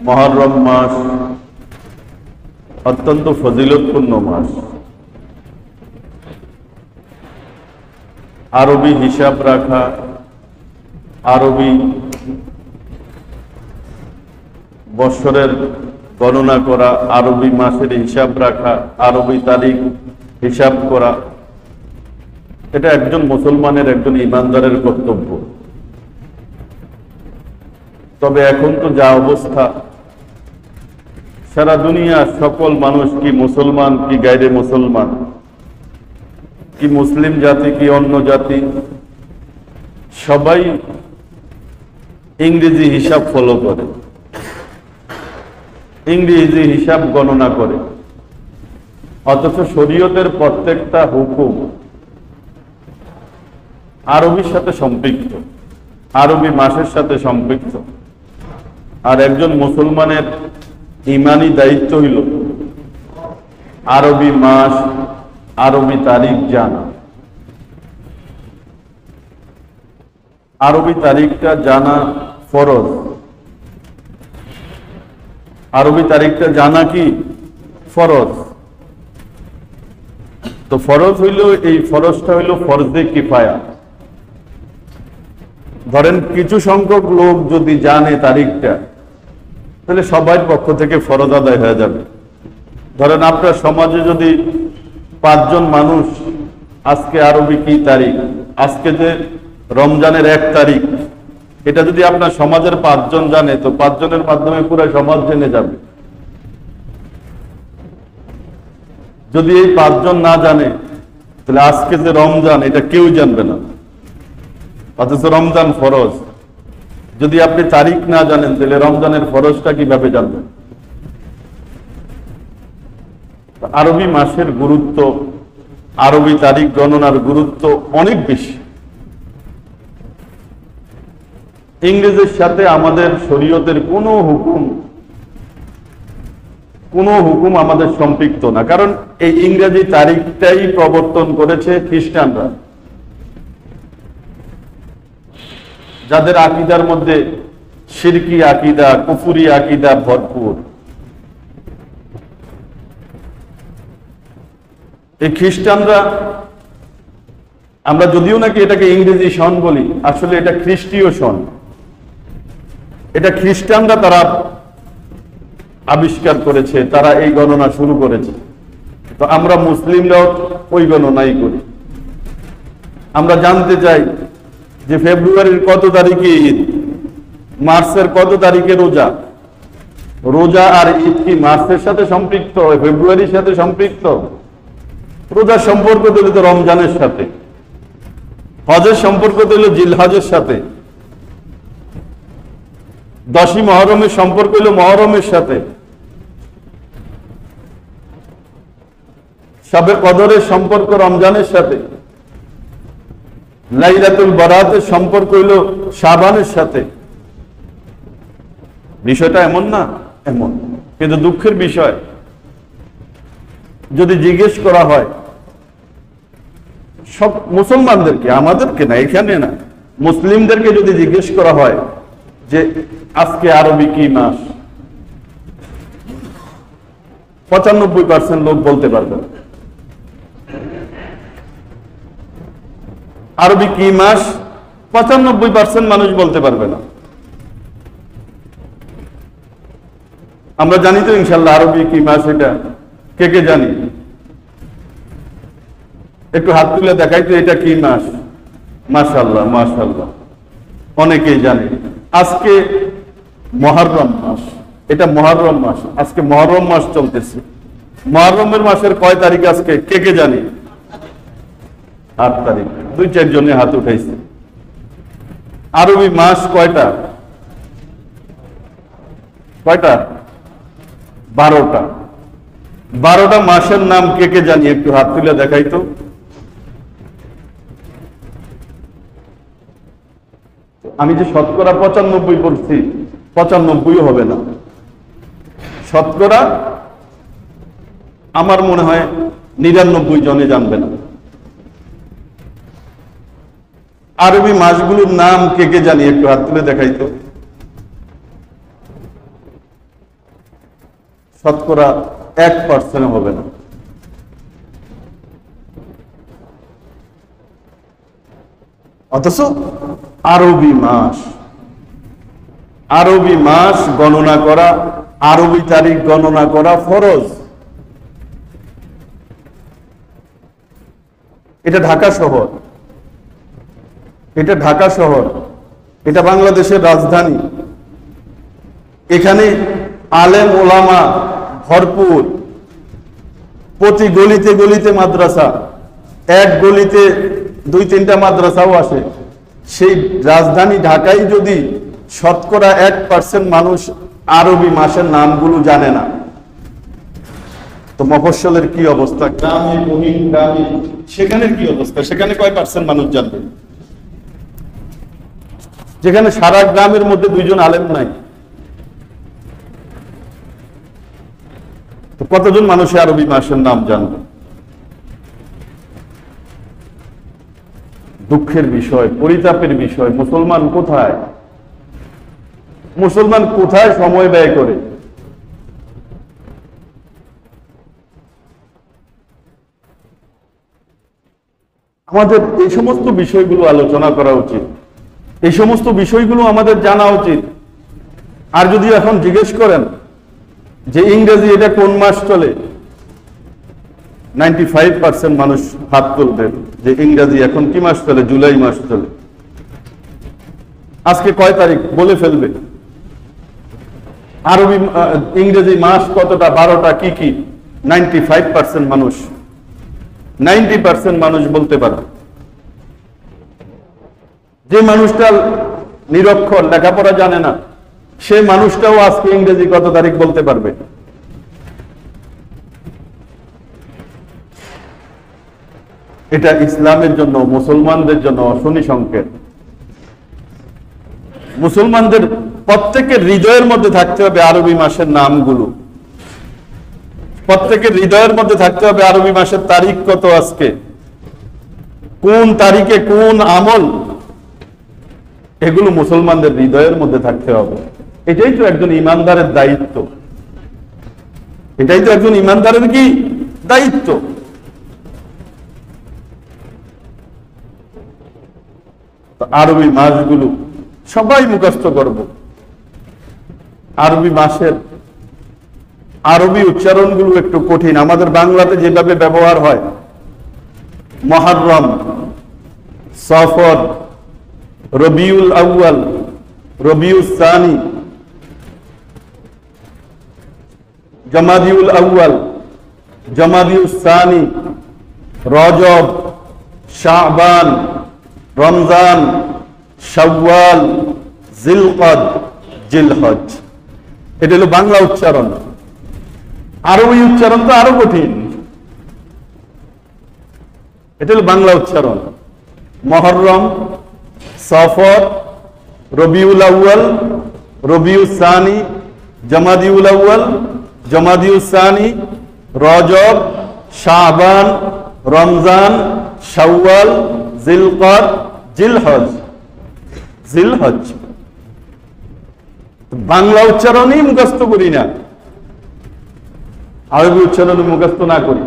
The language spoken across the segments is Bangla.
মুহররম মাস অত্যন্ত ফজিলতপূর্ণ মাস। আরবি হিসাব রাখা, আরবি বৎসরের গণনা করা, আরবি মাসের হিসাব রাখা, আরবি তারিখ হিসাব করা, এটা একজন মুসলমানের, একজন ইমানদারের কর্তব্য। তবে এখন তো যা অবস্থা, সারা দুনিয়ার সকল মানুষ, কি মুসলমান কি গায়রে মুসলমান, কি মুসলিম জাতি কি অন্য জাতি, সবাই ইংরেজি হিসাব ফলো করে, ইংরেজি হিসাব গণনা করে। অথচ শরীয়তের প্রত্যেকটা হুকুম আরবির সাথে সম্পৃক্ত, আরবি মাসের সাথে সম্পৃক্ত। আর একজন মুসলমানের ইমানি দায়িত্ব হইল আরবি মাস, আরবি তারিখ জানা। আরবি তারিখটা জানা ফরজ। আরবি তারিখটা জানা কি ফরজ। তো ফরজ হইল, এই ফরজটা হইল ফরজে কিফায়া। ধরেন কিছু সংখ্যক লোক যদি জানে তারিখটা, তাহলে সবার পক্ষ থেকে ফরজ আদায় হয়ে যাবে। ধরেন আপনার সমাজে যদি 5 জন মানুষ আজকে আরবি কি তারিখ, আজকে যে রমজানের 1 তারিখ, এটা যদি আপনার সমাজের 5 জন জানে, তো 5 জনের মাধ্যমে পুরো সমাজ জেনে যাবে। যদি এই 5 জন না জানে, তাহলে আজকে যে রমজান এটা কেউ জানবে না, অথচ রমজান ফরজ। যদি আপনি তারিখ না জানেন, তাহলে রমজানের ফরজটা কিভাবে জানবেন? আরবি মাসের গুরুত্ব, আরবি তারিখ গণনার গুরুত্ব অনেক বেশি। ইংরেজির সাথে আমাদের শরীয়তের কোনো হুকুম আমাদের সম্পৃক্ত না। কারণ এই ইংরেজি তারিখটাই প্রবর্তন করেছে খ্রিস্টানরা, যাদের আকীদার মধ্যে শিরকি আকীদা, কুফরি আকীদা ভরপুর। এই খ্রিস্টানরা, আমরা যদিও নাকি এটাকে ইংরেজি সন বলি, আসলে এটা খ্রিস্টীয় সন। এটা খ্রিস্টানরা তারা আবিষ্কার করেছে, তারা এই গণনা শুরু করেছে। তো আমরা মুসলিমরাও ওই গণনাই করি। আমরা জানতে চাই যে ফেব্রুয়ারির কত তারিখে ঈদ, মার্চের কত তারিখে রোজা। রোজা আর ঈদ কি মার্চের সাথে সম্পৃক্ত, ফেব্রুয়ারির সাথে সম্পৃক্ত? রোজার সম্পর্ক দিল তো রমজানের সাথে, হজের সম্পর্ক দিল জিলহজের সাথে, 10ই মুহররমের সম্পর্ক হইল মুহররমের সাথে, শবে কদরের সম্পর্ক রমজানের সাথে, লাইলাতুল বারাতের সম্পর্ক হইল শাবানের সাথে। বিষয়টা এমন না? এমন। কিন্তু দুঃখের বিষয়, যদি জিজ্ঞেস করা হয় সব মুসলমানদেরকে, আমাদেরকে না, এখানে না, মুসলিমদেরকে যদি জিজ্ঞেস করা হয় যে আজকে আরবি কি মাস, 95% লোক বলতে পারবে না। আরবি কি মাস 95% মানুষ বলতে পারবে না। আমরা জানি তো ইনশাল্লাহ আরবি কি মাস, এটা কে কে জানি? একটু হাত তুলে দেখাই তো এটা কি মাস। মাশাআল্লাহ মাশাআল্লাহ, অনেকেই জানে। আজকে মুহররম মাস, এটা মুহররম মাস, আজকে মুহররম মাস চলতেছে। মুহররমের মাসের কয় তারিখ আজকে কে কে জানি? 8 তারিখ। 2-4 জনে হাত উঠাইছে। আরবি মাস কয়টা? কয়টা? 12টা। 12টা মাসের নাম কে কে জানি? একটু হাত তুলে দেখাই তো। আমি যে শতকরা 95 বলছি, 95 হবে না। শতকরা আমার মনে হয় 99 জনে জানবে না। আরবি মাসগুলোর নাম কে কে জানি? একটু হাত তুলে দেখাই তো। শতকরা 1% হবে না। অথচ আরবি মাস গণনা করা, আরবি তারিখ গণনা করা ফরজ। এটা ঢাকা শহর, এটা বাংলাদেশের রাজধানী। এখানে আলেম ওলামা ভরপুর, প্রতি গলিতে গলিতে মাদ্রাসা, এক গলিতে 2-3টা মাদ্রাসাও আসে। সেই রাজধানী ঢাকায় যদি শতকরা 1% মানুষ আরবি মাসের নামগুলো জানে না, তো মফস্বলের কি অবস্থা, গ্রামে বহিন গ্রামে সেখানের কি অবস্থা? সেখানে কয় পার্সেন্ট মানুষ জানবে? যেখানে সারা গ্রামের মধ্যে 2জন আলেম নাই, তো কতজন মানুষ আরবি মাসের নাম জানবে? দুঃখের বিষয়, পরিতাপের বিষয়। মুসলমান কোথায় সময় ব্যয় করে? আমাদের এই সমস্ত বিষয়গুলো আলোচনা করা উচিত, এই সমস্ত বিষয়গুলো আমাদের জানা উচিত। আর যদি এখন জিজ্ঞেস করেন যে ইংরেজি এটা কোন মাস চলে, 95% মানুষ হাত তুলবে যে ইংরেজি এখন কি মাস চলে, জুলাই মাস চলে। আজকে কয় তারিখ বলে ফেলবে। আরবি ইংরেজি মাস কতটা, 12টা, কি 95% মানুষ, 90% মানুষ বলতে পারে। যে মানুষটা নিরক্ষর, লেখাপড়া জানে না, সে মানুষটাও আজকে ইংরেজি কত তারিখ বলতে পারবে। এটা ইসলামের জন্য, মুসলমানদের জন্য অশনি সংকেত। মুসলমানদের প্রত্যেকের হৃদয়ের মধ্যে থাকতে হবে আরবি মাসের নামগুলো, প্রত্যেকের হৃদয়ের মধ্যে থাকতে হবে আরবি মাসের তারিখ কত, আজকে কোন তারিখে কোন আমল, এগুলো মুসলমানদের হৃদয়ের মধ্যে থাকতে হবে। এটাই তো একজন ইমানদারের দায়িত্ব, এটাই তো একজন ইমানদারের কি দায়িত্ব। আরবি মাসগুলো সবাই মুখস্থ করব। আরবি মাসের আরবি উচ্চারণগুলো একটু কঠিন, আমাদের বাংলাতে যেভাবে ব্যবহার হয়, মুহররম, সফর, রবিউল আউয়াল, রবিউল সানি, জামাদিউল আউয়াল, জামাদিউল সানি, রজব, শাবান, রমজান, শাওয়াল, জিলকদ, জিলহজ। এটা হলো বাংলা উচ্চারণ। আরবি উচ্চারণ তো আরো কঠিন। এটা হলো বাংলা উচ্চারণ। মুহররম, সফর, রবিউল আউয়াল, রবিউল সানি, জামাদিউল আউয়াল, জামাদিউল সানি, রজব, শাবান, রমজান, শাওয়াল, জিলকদ, জিলহজ। বাংলা উচ্চারণই মুখস্থ করি না, আরবি উচ্চারণ মুখস্থ না করি।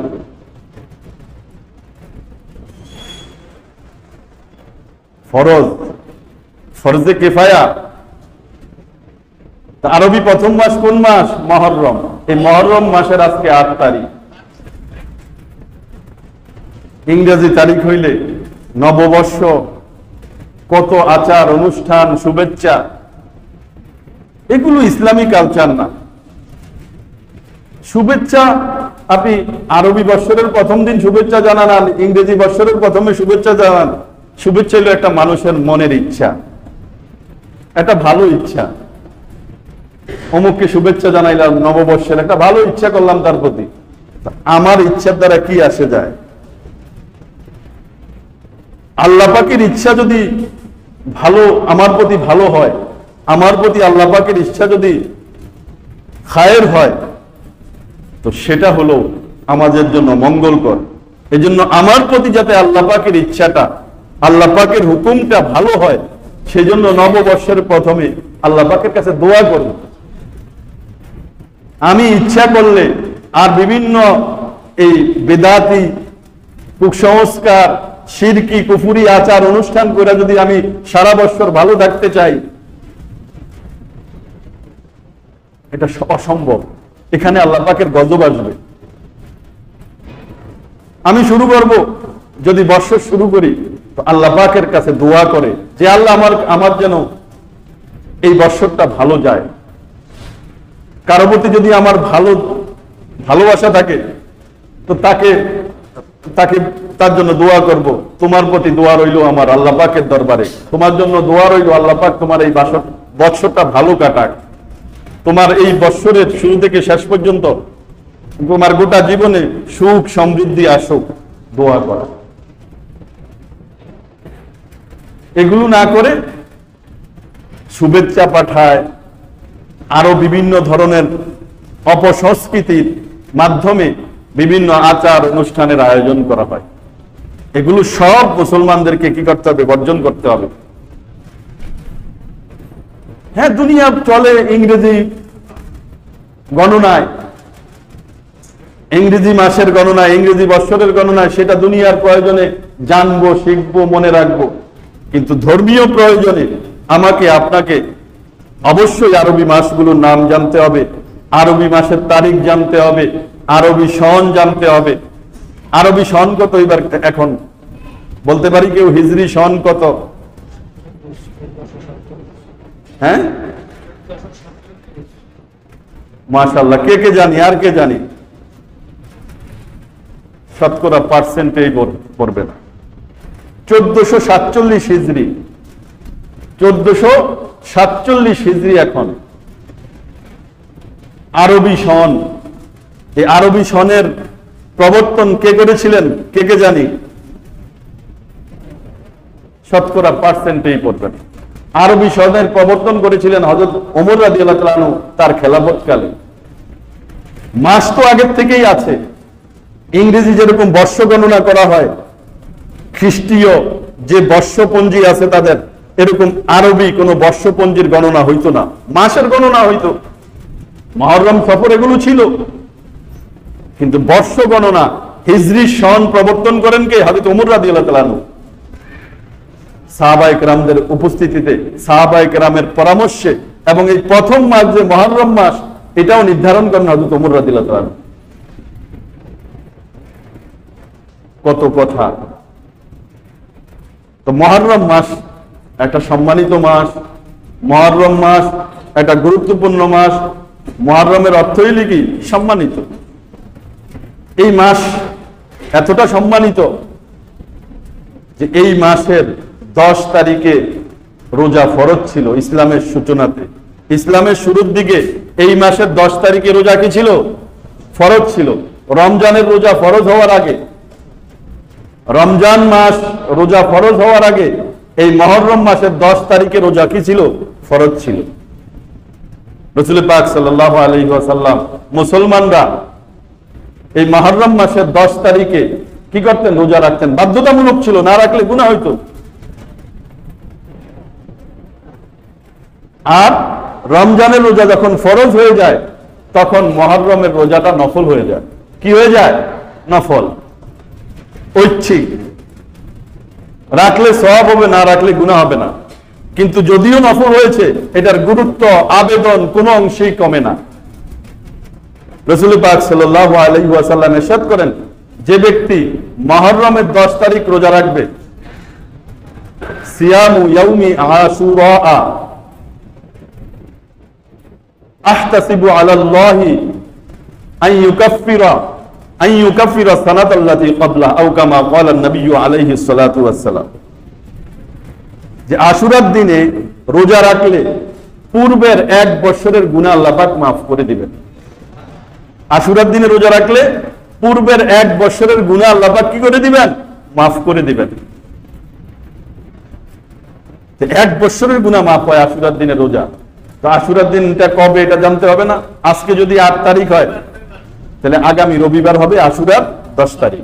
ফরজে কিফায়া। আরবি প্রথম মাস কোন মাস? মুহররম। এই মুহররম মাসের আজকে 8 তারিখ। ইংরেজি তারিখ হইলে নববর্ষ, কত আচার অনুষ্ঠান, শুভেচ্ছা, এগুলো ইসলামী কালচার না। শুভেচ্ছা আপনি আরবি বৎসরের প্রথম দিন শুভেচ্ছা জানান আর ইংরেজি বৎসরের প্রথমে শুভেচ্ছা জানান। শুভেচ্ছা হলো একটা মানুষের মনের ইচ্ছা, একটা ভালো ইচ্ছা। অমুককে শুভেচ্ছা জানাইলাম নববর্ষের, একটা ভালো ইচ্ছা করলাম তার প্রতি। আমার ইচ্ছার দ্বারা কি আসে যায়? আল্লাহ পাকের ইচ্ছা যদি ভালো, আমার প্রতি ভালো হয়, আমার প্রতি আল্লাহ পাকের ইচ্ছা যদি খায়ের হয়, তো সেটা হলো আমাদের জন্য মঙ্গলকর। এজন্য আমার প্রতি যাতে আল্লাহ পাকের ইচ্ছাটা, আল্লাহ পাকের হুকুমটা ভালো হয়, সেজন্য নববর্ষের প্রথমে আল্লাহ পাকের কাছে দোয়া করব। আমি ইচ্ছা করলে আর বিভিন্ন এই বেদাতি কুসংস্কার শিরকি কুফুরি আচার অনুষ্ঠান করে যদি আমি সারা বছর ভালো থাকতে চাই, এটা অসম্ভব। এখানে আল্লাহ পাকের গজব আসবে। আমি শুরু করব, যদি বছর শুরু করি তো আল্লাহ পাকের কাছে দোয়া করে যে আল্লাহ আমার যেন এই বছরটা ভালো যায়। কারো প্রতি যদি আমার ভালোবাসা থাকে তো তার জন্য দোয়া করব। তোমার প্রতি দোয়া রইল আমার আল্লাহ পাকের দরবারে, তোমার জন্য দোয়া রইল আল্লাহ পাক তোমার এই বছরটা ভালো কাটাক, তোমার এই বছরের শুরু থেকে শেষ পর্যন্ত তোমার গোটা জীবনে সুখ সমৃদ্ধি আসুক, দোয়া করা। এগুলো না করে শুভেচ্ছা পাঠায়, আরো বিভিন্ন ধরনের অপসংস্কৃতির মাধ্যমে বিভিন্ন আচার অনুষ্ঠানের আয়োজন করা হয়। এগুলো সব মুসলমানদেরকে কি করতে হবে? বর্জন করতে হবে। হ্যাঁ, দুনিয়া চলে ইংরেজি গণনায়, ইংরেজি মাসের গণনায়, ইংরেজি বৎসরের গণনায়, সেটা দুনিয়ার প্রয়োজনে জানবো, শিখবো, মনে রাখবো। কিন্তু ধর্মীয় প্রয়োজনে আমাকে আপনাকে অবশ্যই আরবি মাসগুলোর নাম জানতে হবে, আরবি মাসের তারিখ জানতে হবে, আরবি সন জানতে হবে। আরবি সন কত এবার এখন বলতে পারি কেউ? হিজরি সন কত? হ্যাঁ, মাশাআল্লাহ, কে জানি? আর কে জানি? শতকরা পার্সেন্টেই পড়বে না। 1447 হিজরি, 1447 হিজরি এখন আরবি সন। এই আরবি সনের প্রবর্তন কে করেছিলেন? কে জানি? শতকরা পার্সেন্টেই পড়বে না। আরবি সনের প্রবর্তন করেছিলেন হযরত ওমর রাদিয়াল্লাহু তাআলা আনহু তার খেলাফতকালে। মাস তো আগের থেকেই আছে। ইংরেজি যেরকম বর্ষ গণনা করা হয়, খ্রিস্টীয় যে বর্ষপঞ্জি আছে তাদের, এরকম আরবি কোন বর্ষপঞ্জির গণনা হইতো না, মাসের গণনা হইতো। মুহররম, সফর এগুলো ছিল, কিন্তু বর্ষ গণনা হিজরি সন প্রবর্তন করেন কে? হযরত ওমর রাদিয়াল্লাহু তাআলা আনহু। সাহাবায়ে কেরামদের উপস্থিতিতে, সাহাবায়ে কেরামের পরামর্শে, এবং এই প্রথম মাস যে মুহররম মাস, এটাও নির্ধারণ করেন হযরত ওমর রাদিয়াল্লাহু তাআলা আনহু। কত কথা। তো মুহররম মাস একটা সম্মানিত মাস, মুহররম মাস একটা গুরুত্বপূর্ণ মাস। মুহররমের অর্থই কি? সম্মানিত। এই মাস এতটা সম্মানিত যে এই মাসের 10 তারিখে রোজা ফরজ ছিল ইসলামের সূচনাতে। ইসলামের শুরুর দিকে এই মাসের 10 তারিখে রোজা কি ছিল? ফরজ ছিল। রমজানের রোজা ফরজ হওয়ার আগে, রমজান মাস রোজা ফরজ হওয়ার আগে এই মুহররম মাসের 10 তারিখে রোজা কি ছিল? ফরজ ছিল। রাসূল পাক সাল্লাল্লাহু আলাইহি ওয়াসাল্লাম মুসলমানরা এই মুহররম মাসের 10 তারিখে কি করতেন? রোজা রাখতেন। বাধ্যতামূলক ছিল, না রাখলে গুনাহ হইতো। আর রমজানের রোজা যখন ফরজ হয়ে যায়, তখন মুহররমের রোজাটা নফল হয়ে যায়। কি হয়ে যায়? নফল, ঐচ্ছিক। রাখলে সওয়াব হবে, না রাখলে গুনাহ হবে না। কিন্তু যদিও নফল হয়েছে, এটার গুরুত্ব, আবেদন কোনো অংশেই কমে না। রাসূল পাক সাল্লাল্লাহু আলাইহি ওয়াসাল্লাম ইরশাদ করেন, যে ব্যক্তি মুহররমের 10 তারিখ রোজা রাখবে, সিয়ামু ইয়াউমি আশুরা আহতাসিবু আলাল্লাহি আন ইউকাফিরা সানাতাল্লাতী ক্বাবলা আও কামা ক্বালা নবী আলাইহিস সালাতু ওয়াস সালাম। যে আশুরার দিনে রোজা রাখলে পূর্বের 1 বছরের গুনাহ আল্লাহ পাক মাফ করে দিবেন। আশুরার দিনে রোজা রাখলে পূর্বের 1 বছরের গুনাহ আল্লাহ পাক কি করে দিবেন? মাফ করে দিবেন। 1 বছরের গুনাহ মাফ হয় আশুরার দিনে রোজা। তো আশুরার দিনটা কবে এটা জানতে হবে না? আজকে যদি 8 তারিখ হয়, তাহলে আগামী রবিবার হবে আশুরার 10 তারিখ।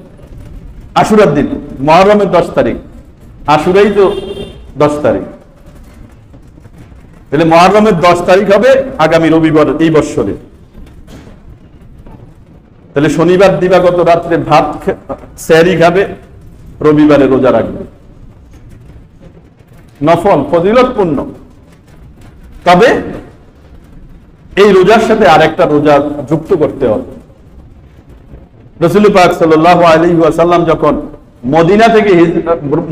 আশুরার দিন, মুহররমের 10 তারিখ, আশুরাই তো 10 তারিখ। তাহলে মুহররমের 10 তারিখ হবে আগামী রবিবার এই বছরে। তাহলে শনিবার দিবাগত রাত্রে ভাত সেহরি খাবে, রবিবারে রোজা রাখবে, নফল ফজিলতপূর্ণ। তবে এই রোজার সাথে আরেকটা রোজা যুক্ত করতে হবে। রাসূল পাক সাল্লাল্লাহু আলাইহি ওয়াসাল্লাম যখন মদিনা থেকে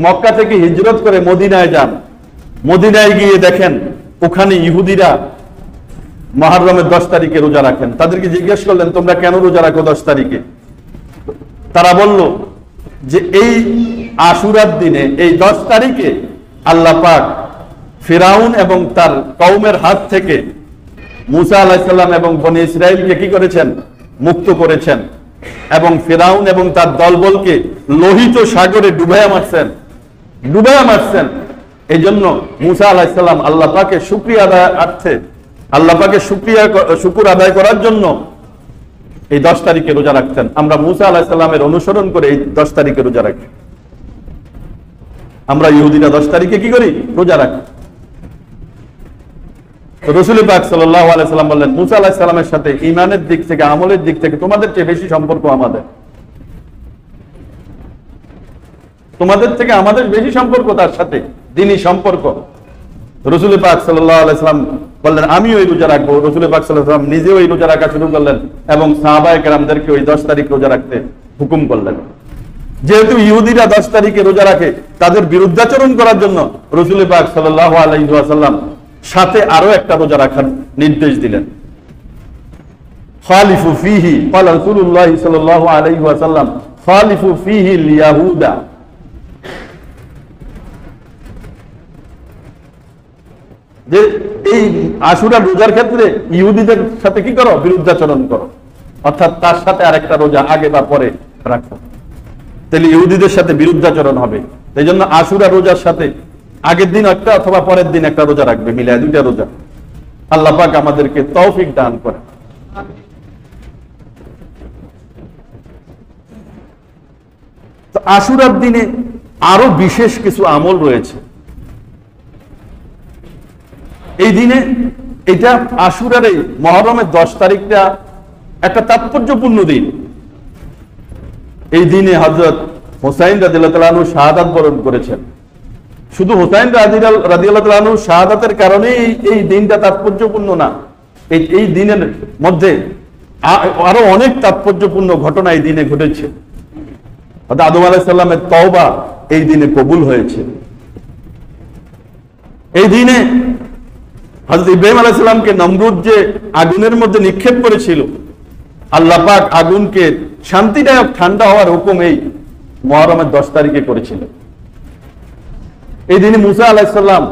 মক্কা থেকে হিজরত করে মদিনায় যান, মদিনায় গিয়ে দেখেন ওখানে ইহুদিরা মুহররমের 10 তারিখে রোজা রাখেন। তাদেরকে জিজ্ঞেস করলেন, তোমরা কেন রোজা রাখো 10 তারিখে? তারা বলল যে এই আশুরার দিনে, এই 10 তারিখে আল্লাহ পাক ফিরাউন এবং তার কওমের হাত থেকে মুসা আলাইহিস সালাম এবং বনী ইসরাইলকে কি করেছেন? মুক্ত করেছেন। এবং ফিরাউন এবং তার দলবলকে লোহিত সাগরে ডুবাইয়া মারছেন। এই জন্য মুসা আলাইহিস সালাম আল্লাহ পাকের শুকরিয়া আদায়ার্থে, আল্লাহ পাকের শুকর আদায় করার জন্য এই 10 তারিখে রোজা রাখতেন। আমরা মুসা আলাইহিস সালামের অনুসরণ করে এই 10 তারিখে রোজা রাখি। আমরা ইহুদিরা 10 তারিখে কি করি? রোজা রাখি। রাসূল পাক সাল্লাল্লাহু আলাইহি ওয়াসাল্লাম বললেন, মুসা আলাইহিস সালামের সাথে ঈমানের দিক থেকে, আমলের দিক থেকে তোমাদের চেয়ে বেশি সম্পর্ক আমাদের। তোমাদের থেকে আমাদের বেশি সম্পর্ক তার সাথে, দ্বীনি সম্পর্ক। রাসূল পাক সাল্লাল্লাহু আলাইহি ওয়াসাল্লাম বললেন, আমিও এই রোজা রাখবো। রাসূল পাক সাল্লাল্লাহু আলাইহি ওয়াসাল্লাম নিজেও এই রোজা রাখা শুরু করলেন এবং সাহাবায়ে কেরামদেরকে ওই 10 তারিখ রোজা রাখতে হুকুম করলেন। যেহেতু ইহুদিরা 10 তারিখে রোজা রাখে, তাদের বিরুদ্ধাচরণ করার জন্য রাসূল পাক সাল্লাল্লাহু আলাইহি ওয়াসাল্লাম সাথে আরো একটা রোজা রাখার নির্দেশ দিলেন। খালিফু ফিহি, ক্বালা রাসূলুল্লাহ সাল্লাল্লাহু আলাইহি ওয়াসাল্লাম, খালিফু ফিহি লিয়াহুদা। যে এই আশুরা রোজার ক্ষেত্রে ইহুদিদের সাথে কি করো? বিরুদ্ধাচরণ করো, অর্থাৎ তার সাথে আরেকটা রোজা আগে বা পরে রাখো, তাহলে ইহুদিদের সাথে বিরুদ্ধাচরণ হবে। এই জন্য আশুরা রোজার সাথে আগের দিন একটা অথবা পরের দিন একটা রোজা রাখবে, মিলায় 2টা রোজা। আল্লাহ পাক আমাদেরকে তৌফিক দান করে। তো আশুরার দিনে আরো বিশেষ কিছু আমল রয়েছে। এই দিনে, এটা আশুরার এই মুহররমের 10 তারিখটা একটা তাৎপর্যপূর্ণ দিন। এই দিনে হযরত হুসাইন রাদিয়াল্লাহু তাআলা আনহু শাহাদাত বরণ করেছেন। শুধু হুসাইন রাদিয়াল্লাহু তাআলা আনহু শাহাদাতের কারণেই এই দিনটা তাৎপর্যপূর্ণ না, এই দিনের মধ্যে আরো অনেক তাৎপর্যপূর্ণ ঘটনা এই দিনে ঘটেছে। আদম আলাইহিস সালামের তওবা এই দিনে কবুল হয়েছে। এই দিনে হযরত ইব্রাহিম আলাইহিস সালামকে নমরুদ যে আগুনের মধ্যে নিক্ষেপ করেছিল, আল্লাহ পাক আগুনকে শান্তিদায়ক ঠান্ডা হওয়ার হুকুম এই মুহররমের 10 তারিখে করেছিল। এই দিনে মুসা আলাইহিস সালাম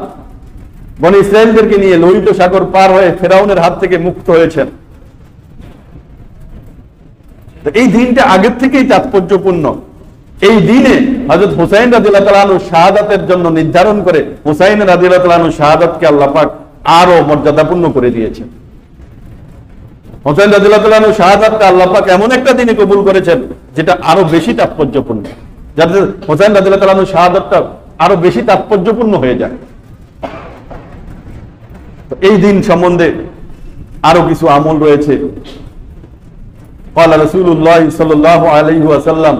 বনী ইসরাইলদেরকে নিয়ে লোহিত সাগর পার হয়ে ফিরাউনের হাত থেকে মুক্ত হয়েছেন। তো এই দিনটা আগের থেকেই তাৎপর্যপূর্ণ। এই দিনে হযরত হুসাইন রাদিয়াল্লাহু তাআলা আনহু শাহাদাতের জন্য নির্ধারণ করে হুসাইন রাদিয়াল্লাহু তাআলা আনহু শাহাদাতকে আল্লাহ পাক আরো মর্যাদাপূর্ণ করে দিয়েছেন। হুসাইন রাদিয়াল্লাহু তাআলা আনহু শাহাদাতটা আল্লাহ পাক এমন একটা দিনে কবুল করেছেন যেটা আরো বেশি তাৎপর্যপূর্ণ, যাতে হুসাইন রাদিয়াল্লাহু তাআলা আনহু শাহাদাতটা আরো বেশি তাৎপর্যপূর্ণ হয়ে যায়। এই দিন সম্বন্ধে আরো কিছু আমল রয়েছে। ক্বালা রাসূলুল্লাহ সাল্লাল্লাহু আলাইহি ওয়াসাল্লাম,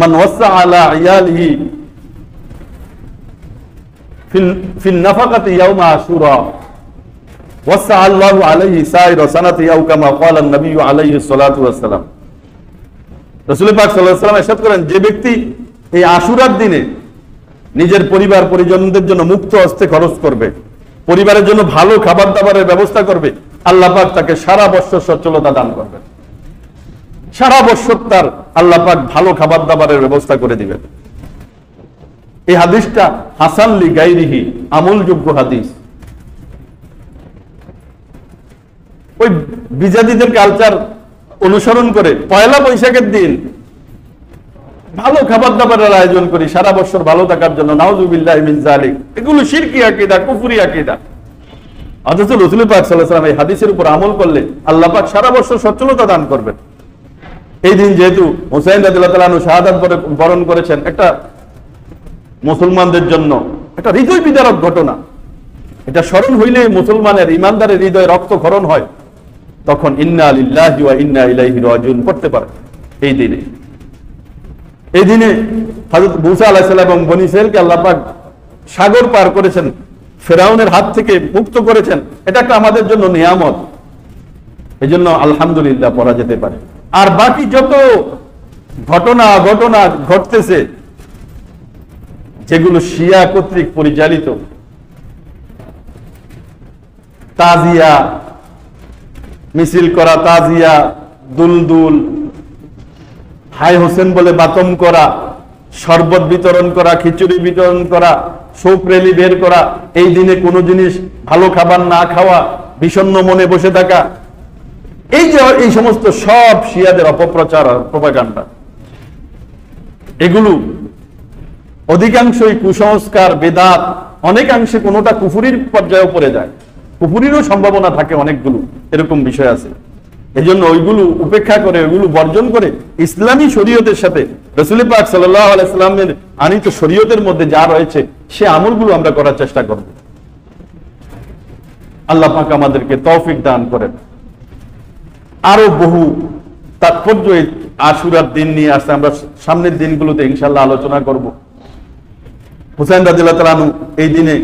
মান ওয়াসা আলা ইয়ালিহি ফিল নাফাকাতি ইয়াউমা আশুরা ওয়াসা আল্লাহু আলাইহি সাইরা সানাতি আও কামা ক্বালা নবী আলাইহি সাল্লাতু ওয়াসসালাম। রাসূল পাক সাল্লাল্লাহু আলাইহি ওয়াসাল্লাম ইরশাদ করেন, যে ব্যক্তি এই আশুরার দিনে নিজের পরিবার পরিজনদের জন্য মুক্ত হস্তে খরচ করবে, পরিবারের জন্য ভালো খাবার দাবারের ব্যবস্থা করবে, আল্লাহ পাক তাকে সারা বছর সচ্ছলতা দান করবেন। সারা বছর তার আল্লাহ পাক ভালো খাবার দাবারের ব্যবস্থা করে দিবেন। এই হাদিসটা হাসান লি গায়রিহি, আমলযোগ্য হাদিস। ওই বিজাতিদের কালচার অনুসরণ করে পয়লা বৈশাখের দিন ভালো খাবার দাবারের আয়োজন করি সারা বছর ভালো থাকার জন্য, নাউযুবিল্লাহি মিন যালিক। এগুলো শিরকি আকীদা, কুফরি আকীদা। অথচ রাসূল পাক সাল্লাল্লাহু আলাইহি ওয়াসাল্লাম এই হাদিসের উপর আমল করলে আল্লাহ পাক সারা বছর সচ্ছলতা দান করবেন। এই দিন যেহেতু হুসাইন রাদিয়াল্লাহু তাআলা আনহু শাহাদাত বরণ করেছেন, একটা মুসলমানদের জন্য একটা হৃদয় বিদারক ঘটনা। এটা স্মরণ হইলে মুসলমানের, ইমানদারের হৃদয়ে রক্তক্ষরণ হয়, তখন ইন্না লিল্লাহি ওয়া ইন্না ইলাইহি রাজিউন পড়তে পারে। এই দিনে হযরত মূসা আলাইহিস সালাম এবং বনী ইসরাঈলকে আল্লাহ পাক সাগর পার করেছেন, ফেরাউনের হাত থেকে মুক্ত করেছেন। এটা একটা আমাদের জন্য নিয়ামত, এই জন্য আলহামদুলিল্লাহ পড়া যেতে পারে। আর বাকি যত ঘটনা ঘটতেছে যেগুলো শিয়া কর্তৃক পরিচালিত, তাজিয়া মিছিল করা, তাজিয়া, দুলদুল, হাই হোসেন বলে মাতম করা, শরবত বিতরণ করা, খিচুড়ি বিতরণ করা, শোক র্যালি বের করা, এই দিনে কোনো জিনিস ভালো খাবার না খাওয়া, বিষণ্ণ মনে বসে থাকা, এই যে এই সমস্ত সব শিয়াদের অপপ্রচার, প্রপাগান্ডা, এগুলো অধিকাংশই কুসংস্কার, বেদাত, অনেকাংশে কোনোটা কুফুরির পর্যায়ে পড়ে যায়, কুফুরিরও সম্ভাবনা থাকে, অনেকগুলো এরকম বিষয় আছে। এজন্য ওইগুলো উপেক্ষা করে, ওইগুলো বর্জন করে ইসলামী শরীয়তের সাথে রাসূল পাক সাল্লাল্লাহু আলাইহি সাল্লামের আনিত শরীয়তের মধ্যে যা রয়েছে সে আমলগুলো আমরা করার চেষ্টা করব। আল্লাহ পাক আমাদেরকে তৌফিক দান করেন। আরো বহু তাৎপর্য এই আশুরার দিন নিয়ে আসছে, আমরা সামনের দিনগুলোতে ইনশাআল্লাহ আলোচনা করব। হুসাইন রাদিয়াল্লাহু তাআলা আনহু এই দিনে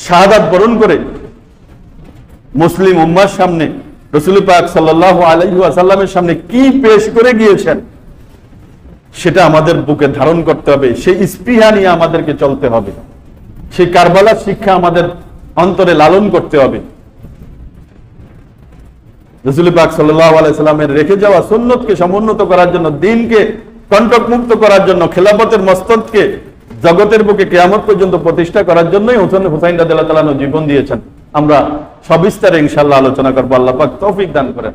শাহাদাত বরণ করে মুসলিম উম্মার সামনে রাসূল পাক সাল্লাল্লাহু আলাইহি ওয়াসাল্লামের সামনে কি পেশ করে গিয়েছেন সেটা আমাদের বুকে ধারণ করতে হবে, সেই স্পৃহা নিয়ে আমাদেরকে চলতে হবে, সেই কারবালার শিক্ষা আমাদের অন্তরে লালন করতে হবে। রাসূল পাক সাল্লাল্লাহু আলাইহি ওয়াসাল্লামের রেখে যাওয়া সুন্নতকে সমুন্নত করার জন্য, দ্বীনকে কণ্টকমুক্ত করার জন্য, খেলাফতের মস্তদকে জগতের বুকে কিয়ামত পর্যন্ত প্রতিষ্ঠা করার জন্যই হুসাইন রাদিয়াল্লাহু তাআলা জীবন দিয়েছেন। আমরা সবিস্তারে ইনশাআল্লাহ আলোচনা করব। আল্লাহ পাক তৌফিক দান করেন।